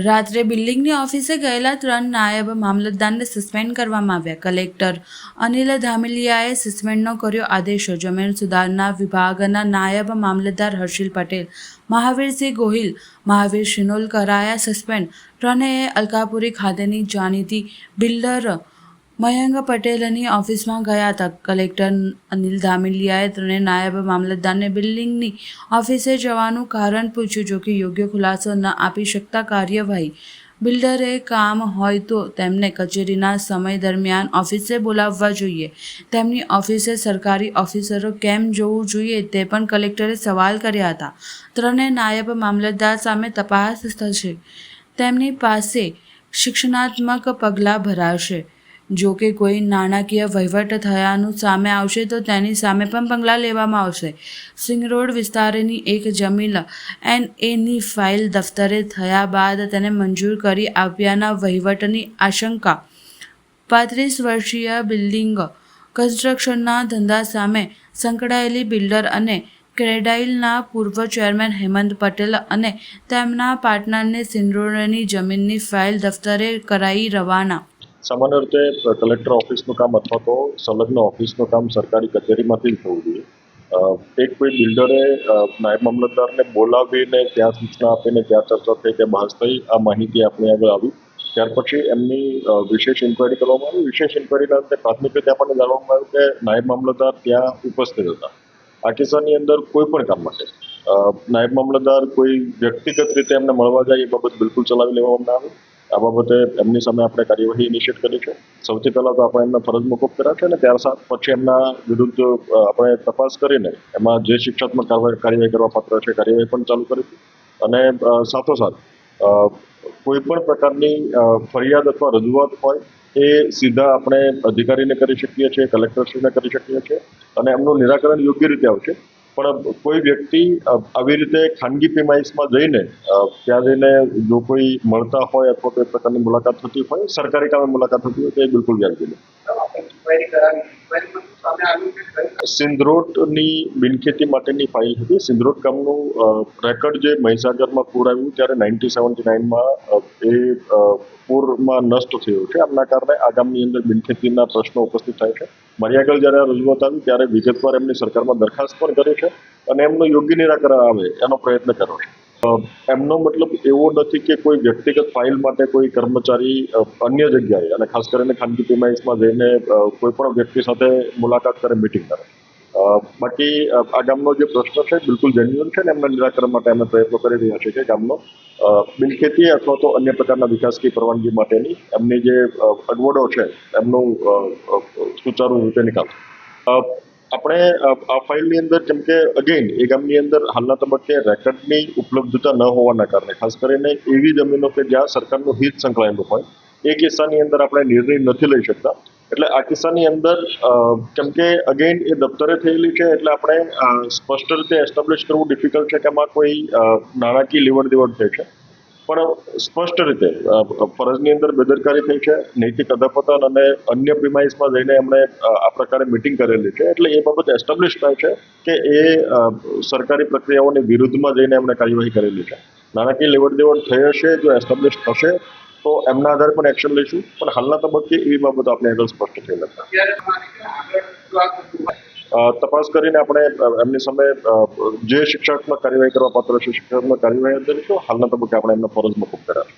રાત્રે બિલ્ડિંગની ઓફિસે ગયેલા 3 નાયબ મામલતદારને સસ્પેન્ડ કરવામાં આવ્યા. કલેક્ટર અનિલ ધામેલિયાએ સસ્પેન્ડનો કર્યો આદેશ. જમીન સુધારણા વિભાગના નાયબ મામલતદાર હર્ષિલ પટેલ, મહાવીરસિંહ ગોહિલ, મહાવીર શિનોલ કરાયા સસ્પેન્ડ. ત્રણેય અલકાપુરી ખાતેની જાણીતી બિલ્ડર મયંક પટેલની ઓફિસમાં ગયા હતા. કલેક્ટર અનિલ ધામેલિયાએ ત્રણેય નાયબ મામલતદારને બિલ્ડિંગની ઓફિસે જવાનું કારણ પૂછ્યું. જોકે યોગ્ય ખુલાસો ન આપી શકતા કાર્યવાહી. બિલ્ડરે કામ હોય તો તેમને કચેરીના સમય દરમિયાન ઓફિસે બોલાવવા જોઈએ. તેમની ઓફિસે સરકારી ઓફિસરો કેમ જવું જોઈએ તે પણ કલેક્ટરે સવાલ કર્યા હતા. ત્રણેય નાયબ મામલતદાર સામે તપાસ થશે. તેમની પાસે શિક્ષણાત્મક પગલાં ભરાશે. જો કે કોઈ નાણાકીય વહીવટ થયાનું સામે આવશે તો તેની સામે પણ પગલાં લેવામાં આવશે. સિંગરોડ વિસ્તારની એક જમીન NAની ફાઇલ દફતરે થયા બાદ તેને મંજૂર કરી આપ્યાના વહીવટની આશંકા. 35 વર્ષીય બિલ્ડિંગ કન્સ્ટ્રક્શનના ધંધા સામે સંકળાયેલી બિલ્ડર અને ક્રેડાઇલના પૂર્વ ચેરમેન હેમંત પટેલ અને તેમના પાર્ટનરને સિંગરોડની જમીનની ફાઇલ દફતરે કરાઈ રવાના. સામાન્ય રીતે કલેક્ટર ઓફિસનું કામ અથવા તો સંલગ્ન ઓફિસનું કામ સરકારી કચેરીમાંથી જ થવું જોઈએ. એક કોઈ બિલ્ડરે નાયબ મામલતદારને બોલાવીને ત્યાં સૂચના આપીને ત્યાં ચર્ચા થઈ કે બહાર થઈ આ માહિતી આપણી આગળ આવી. ત્યાર પછી એમની વિશેષ ઇન્ક્વાયરી કરવામાં આવી. વિશેષ ઇન્ક્વાયરીના અંતે પ્રાથમિક રીતે આપણને જાણવામાં આવ્યું કે નાયબ મામલતદાર ત્યાં ઉપસ્થિત હતા. આ કિસ્સાની અંદર કોઈ પણ કામ માટે નાયબ મામલતદાર કોઈ વ્યક્તિગત રીતે એમને મળવા જાય એ બાબત બિલકુલ ચલાવી લેવામાં આવે. આ બાબતે એમની સામે આપણે કાર્યવાહી ઇનિશિએટ કરી છે. સૌથી પહેલાં તો આપણે એમને ફરજ મોકૂફ કર્યા છે અને ત્યાર પછી એમના વિરુદ્ધ આપણે તપાસ કરીને એમાં જે શિક્ષાત્મક કાર્યવાહી કરવા પાત્ર છે કાર્યવાહી પણ ચાલુ કરી છે. અને સાથોસાથ કોઈ પણ પ્રકારની ફરિયાદ અથવા રજૂઆત હોય એ સીધા આપણે અધિકારીને કરી શકીએ છીએ, કલેક્ટરશ્રીને કરી શકીએ છીએ અને એમનું નિરાકરણ યોગ્ય રીતે આવશે. પણ કોઈ વ્યક્તિ આવી રીતે ખાનગી પ્રિમાઇસમાં જઈને ત્યાં જઈને જો કોઈ મળતા હોય અથવા કોઈ પ્રકારની મુલાકાત થતી હોય, સરકારી કામે મુલાકાત થતી હોય તો એ બિલકુલ વ્યાજબી નથી. સિંધરોડની બિનખેતી માટેની ફાઇલ હતી. સિંધરોડ ગામનું રેકર્ડ જે મહીસાગરમાં પૂર આવ્યું ત્યારે 1979માં એ પૂરમાં નષ્ટ થયું છે. આમના કારણે આ ગામની અંદર બિનખેતીના પ્રશ્નો ઉપસ્થિત થાય છે. મારી આગળ જ્યારે આ રજૂઆત આવી ત્યારે વિગતવાર એમની સરકારમાં દરખાસ્ત પણ કરી છે અને એમનું યોગ્ય નિરાકરણ આવે એનો પ્રયત્ન કર્યો છે. એમનો મતલબ એવો નથી કે કોઈ વ્યક્તિગત ફાઇલ માટે કોઈ કર્મચારી અન્ય જગ્યાએ અને ખાસ કરીને ખાનગી પ્રિમાઇસમાં જઈને કોઈ પણ વ્યક્તિ સાથે મુલાકાત કરે, મિટિંગ કરે. બાકી આ ગામનો જે પ્રશ્ન છે બિલકુલ જેન્યુઅન છે અને એમના નિરાકરણ માટે અમે પ્રયત્નો કરી રહ્યા છીએ કે ગામનો બિનખેતી અથવા તો અન્ય પ્રકારના વિકાસકી પરવાનગી માટેની એમની જે અગવડો છે એમનું સુચારુ રીતે નિકાલ. આપણે આ ફાઇલની અંદર કેમ કે અગેઇન એ ગામની અંદર હાલના તબક્કે રેકર્ડની ઉપલબ્ધતા ન હોવાના કારણે ખાસ કરીને એવી જમીનો કે જ્યાં સરકારનું હિત સંકળાયેલું હોય એ કિસ્સાની અંદર આપણે નિર્ણય નથી લઈ શકતા. એટલે આ કિસ્સાની અંદર કેમ કે અગેઇન એ દફતરે થયેલી છે એટલે આપણે સ્પષ્ટ રીતે એસ્ટાબ્લિશ કરવું ડિફિકલ્ટ છે કે એમાં કોઈ નાણાકીય લેવડ દેવડ થઈ છે. પણ સ્પષ્ટ રીતે ફરજની અંદર બેદરકારી થઈ છે, નૈતિક અધપતન અને અન્ય પ્રિમાઇસમાં જઈને એમણે આ પ્રકારે મિટિંગ કરેલી છે. એટલે એ બાબત એસ્ટાબ્લિશ થાય છે કે એ સરકારી પ્રક્રિયાઓની વિરુદ્ધમાં જઈને એમણે કાર્યવાહી કરેલી છે. નાણાકીય લેવડ દેવડ થઈ હશે, જો એસ્ટાબ્લિશ થશે તો એમના આધારે પણ એક્શન લઈશું. પણ હાલના તબક્કે એવી બાબતો આપણે આગળ સ્પષ્ટ થઈ નથી. તપાસ કરીને આપણે એમની સામે જે શિક્ષાત્મક કાર્યવાહી કરવા પાત્ર છે શિક્ષાત્મક કાર્યવાહી કરીશું. હાલના તબક્કે આપણે એમને ફરજ મોકૂફ કર્યા છે.